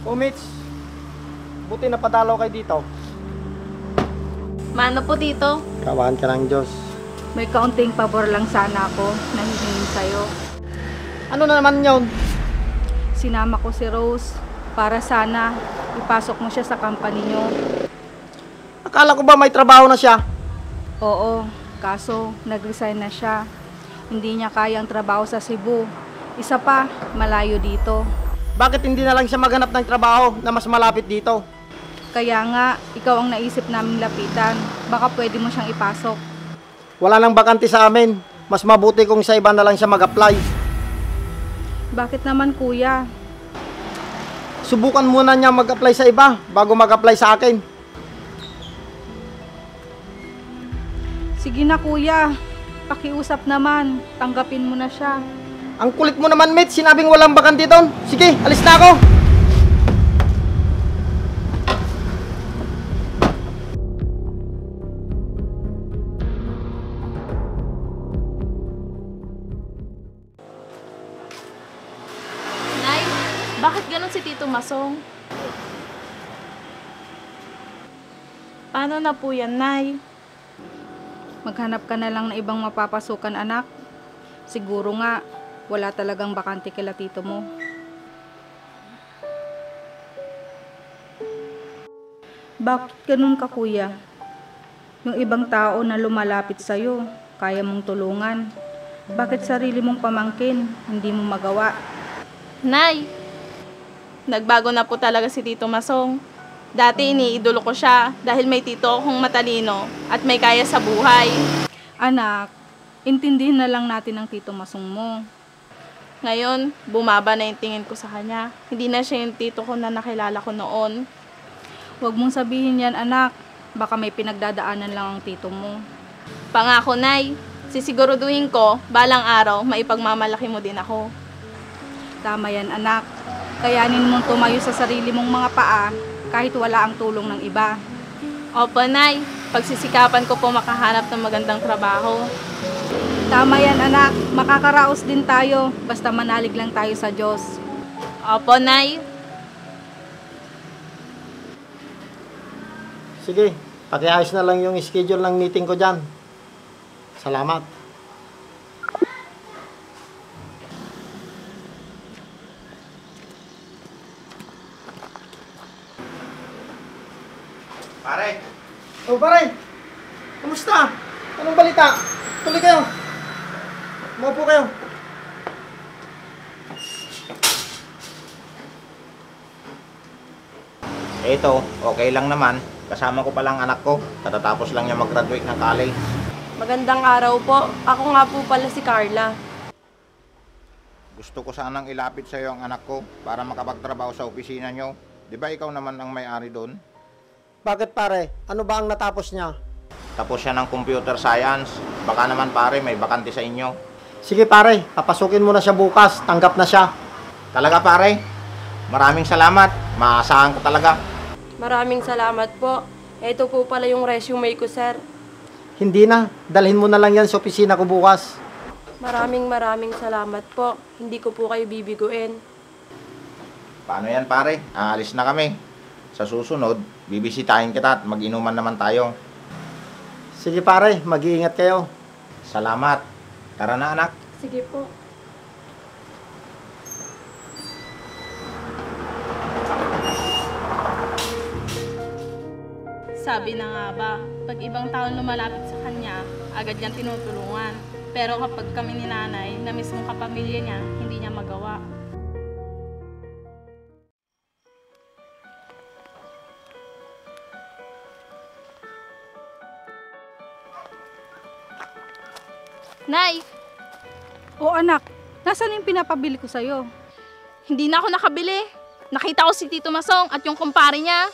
O Mitch, buti napadalaw kayo dito. Mano po dito? Kawahan ka ng Diyos. May kaunting pabor lang sana ako na hihingin sa'yo. Ano na naman yun? Sinama ko si Rose para sana ipasok mo siya sa company nyo. Akala ko ba may trabaho na siya? Oo, kaso nag-resign na siya. Hindi niya kayang trabaho sa Cebu. Isa pa, malayo dito. Bakit hindi na lang siya maghanap ng trabaho na mas malapit dito? Kaya nga, ikaw ang naisip naming lapitan. Baka pwede mo siyang ipasok. Wala nang bakante sa amin. Mas mabuti kung sa iba na lang siya mag-apply. Bakit naman kuya? Subukan muna niya mag-apply sa iba bago mag-apply sa akin. Sige na kuya, pakiusap naman. Tanggapin mo na siya. Ang kulit mo naman, Mitch. Sinabing walang bakante doon. Sige, alis na ako. Nay, bakit ganun si Tito Masong? Paano na po yan, Nay? Maghanap ka na lang na ibang mapapasukan anak. Siguro nga, wala talagang bakante kila tito mo. Bakit ganun ka kuya? Yung ibang tao na lumalapit sa'yo, kaya mong tulungan. Bakit sarili mong pamangkin, hindi mo magawa? Nay, nagbago na po talaga si Tito Masong. Dati iniidolo ko siya dahil may tito akong matalino at may kaya sa buhay. Anak, intindihin na lang natin ang tito Masong mo. Ngayon, bumaba na yung tingin ko sa kanya. Hindi na siya yung tito ko na nakilala ko noon. Huwag mong sabihin yan anak, baka may pinagdadaanan lang ang tito mo. Pangako, Nay, sisiguraduhin ko, balang araw, maipagmamalaki mo din ako. Tama yan anak, kayanin mong tumayo sa sarili mong mga paa kahit wala ang tulong ng iba. Opo, Nay, pagsisikapan ko po makahanap ng magandang trabaho. Tama yan anak, makakaraos din tayo basta manalig lang tayo sa Diyos. Opo, Nay. Sige, pakiayos na lang yung schedule ng meeting ko dyan. Salamat. Pare, Oh, pare! Kamusta? Anong balita? Tuloy kayo. Maupo kayo. ito, okay lang naman. Kasama ko palang anak ko. Katatapos lang niya mag-graduate ng college. Magandang araw po. Ako nga po pala si Carla. Gusto ko sanang ilapit sa iyo ang anak ko para makapagtrabaho sa opisina niyo. Di ba ikaw naman ang may-ari doon? Bakit pare? Ano ba ang natapos niya? Tapos siya ng computer science. Baka naman pare, may bakante sa inyo. Sige pare, papasukin mo na siya bukas. Tanggap na siya. Talaga pare? Maraming salamat. Maasahan ko talaga. Maraming salamat po. Ito po pala yung resume ko, sir. Hindi na. Dalhin mo na lang yan sa opisina ko bukas. Maraming salamat po. Hindi ko po kayo bibiguin. Paano yan pare? Aalis na kami. Sa susunod, bibisitahin kita at mag-inuman naman tayo. Sige pare, mag-iingat kayo. Salamat. Tara na anak. Sige po. Sabi na nga ba, pag ibang tao lumalapit sa kanya, agad niyang tinutulungan. Pero kapag kami ni nanay, na mismong kapamilya niya, hindi niya magawa. Nay, O anak, nasaan yung pinapabili ko sa'yo? hindi na ako nakabili. Nakita ko si Tito Masong at yung kumpare niya.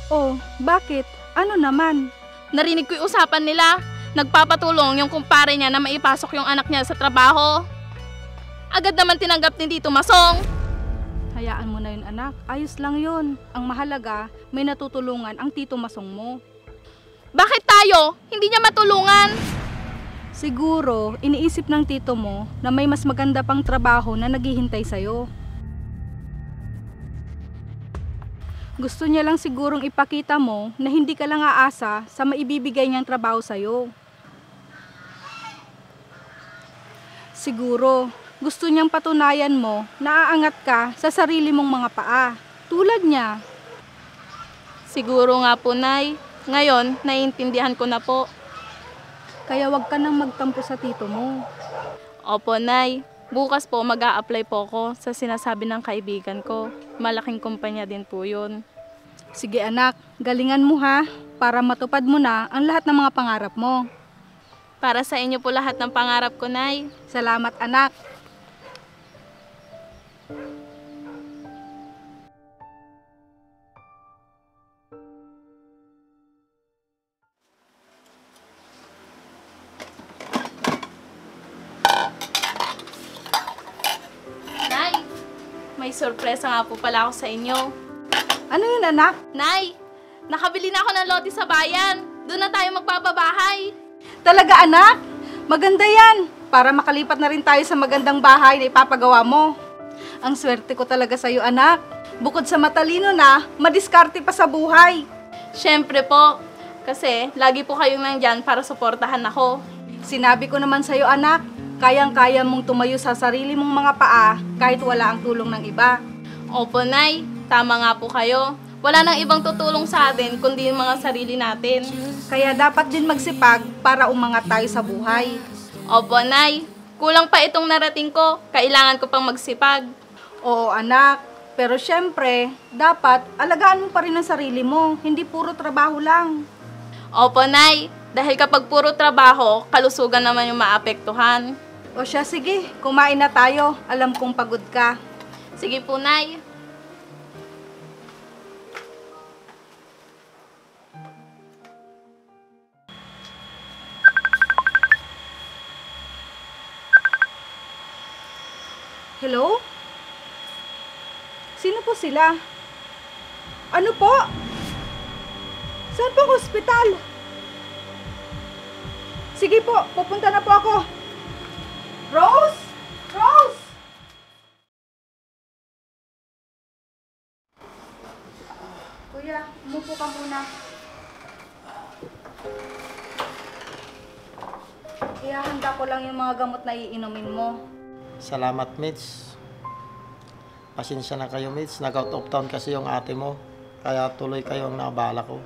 Oh, bakit? Ano naman? Narinig ko yung usapan nila. Nagpapatulong yung kumpare niya na maipasok yung anak niya sa trabaho. Agad naman tinanggap ni Tito Masong. Hayaan mo na yun anak, ayos lang yun. Ang mahalaga, may natutulungan ang tito Masong mo. Bakit tayo? Hindi niya matulungan. Siguro, iniisip ng tito mo na may mas maganda pang trabaho na naghihintay sa'yo. Gusto niya lang sigurong ipakita mo na hindi ka lang aasa sa maibibigay niyang trabaho sa'yo. Siguro, gusto niyang patunayan mo na aangat ka sa sarili mong mga paa, tulad niya. Siguro nga po, Nay. Ngayon, naiintindihan ko na po. Kaya wag ka nang magtampo sa tito mo. Opo, Nay. Bukas po mag-a-apply po ako sa sinasabi ng kaibigan ko. Malaking kumpanya din po yun. Sige anak, galingan mo ha, para matupad mo na ang lahat ng mga pangarap mo. Para sa inyo po lahat ng pangarap ko, Nay. Salamat anak. Nay, may sorpresa nga po pala ako sa inyo. Ano yun anak? Nay, nakabili na ako ng lote sa bayan. Doon na tayo magpapabahay. Talaga anak? Maganda yan, para makalipat na rin tayo sa magandang bahay na ipapagawa mo. Ang swerte ko talaga sa'yo anak. Bukod sa matalino na, madiskarte pa sa buhay. Siyempre po, kasi lagi po kayong nandyan para suportahan ako. Sinabi ko naman sa'yo anak, kayang-kaya mong tumayo sa sarili mong mga paa kahit wala ang tulong ng iba. Opo, Nay. Tama nga po kayo. Wala nang ibang tutulong sa atin kundi yung mga sarili natin. Kaya dapat din magsipag para umangat tayo sa buhay. Opo, Nay. Kulang pa itong narating ko. Kailangan ko pang magsipag. Oo anak, pero syempre, dapat alagaan mo pa rin ang sarili mo, hindi puro trabaho lang. Opo, Nay. Dahil kapag puro trabaho, kalusugan naman yung maapektuhan. O siya, sige, kumain na tayo. Alam kong pagod ka. Sige po, Nay. Hello? Sino po sila? Ano po? Saan po ang ospital? Sige po, pupunta na po ako. Rose? Rose! Kuya, umupo ka muna. Ihahanda ko lang yung mga gamot na iinumin mo. Salamat, Mitch. Pasensya na kayo, Mitch. Nag-out of town kasi yung ate mo. Kaya tuloy kayo ang naabala ko.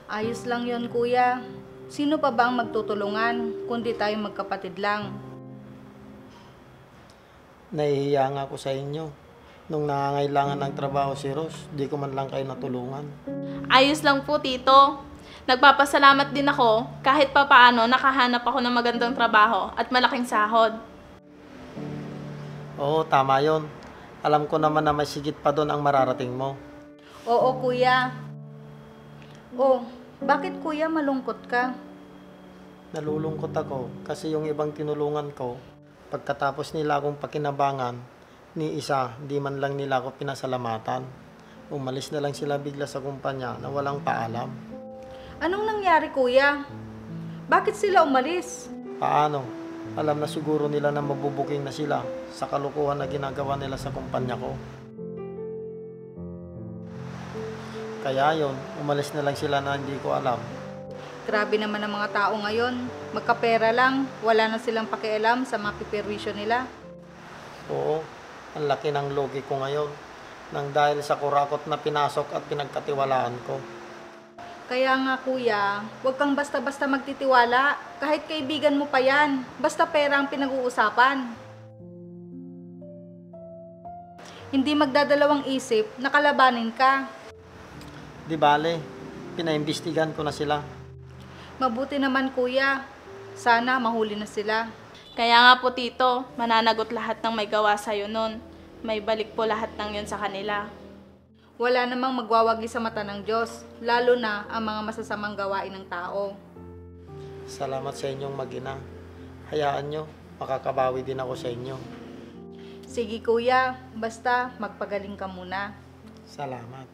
Ayos lang yon kuya. Sino pa ba ang magtutulungan, kundi tayo magkapatid lang? Nahihiya nga ako sa inyo. Nung nangangailangan ng trabaho si Rose, di ko man lang kayo natulungan. Ayos lang po, Tito. Nagpapasalamat din ako kahit papaano nakahanap ako ng magandang trabaho at malaking sahod. Oo, tama yon. Alam ko naman na may sigit pa doon ang mararating mo. Oo kuya. Oh, bakit kuya malungkot ka? Nalulungkot ako kasi yung ibang tinulungan ko, pagkatapos nila akong pakinabangan, ni isa, di man lang nila ako pinasalamatan. Umalis na lang sila bigla sa kumpanya na walang paalam. Anong nangyari kuya? Bakit sila umalis? Paano? Alam na siguro nila na mabubuking na sila sa kalukuhan na ginagawa nila sa kumpanya ko. Kaya yon, umalis na lang sila na hindi ko alam. Grabe naman ang mga tao ngayon. Magkapera lang, wala na silang pakialam sa mga piperwisyo nila. Oo, ang laki ng logi ko ngayon nang dahil sa kurakot na pinasok at pinagkatiwalaan ko. Kaya nga kuya, huwag kang basta-basta magtitiwala. Kahit kaibigan mo pa yan, basta pera ang pinag-uusapan. Hindi magdadalawang isip na kalabanin ka. Di bale, pinaimbestigan ko na sila. Mabuti naman kuya, sana mahuli na sila. Kaya nga po, Tito, mananagot lahat ng may gawa sa'yo nun. May balik po lahat ng yun sa kanila. Wala namang magwawagi sa mata ng Diyos, lalo na ang mga masasamang gawain ng tao. Salamat sa inyong mag-ina. Hayaan nyo, makakabawi din ako sa inyo. Sige kuya, basta magpagaling ka muna. Salamat.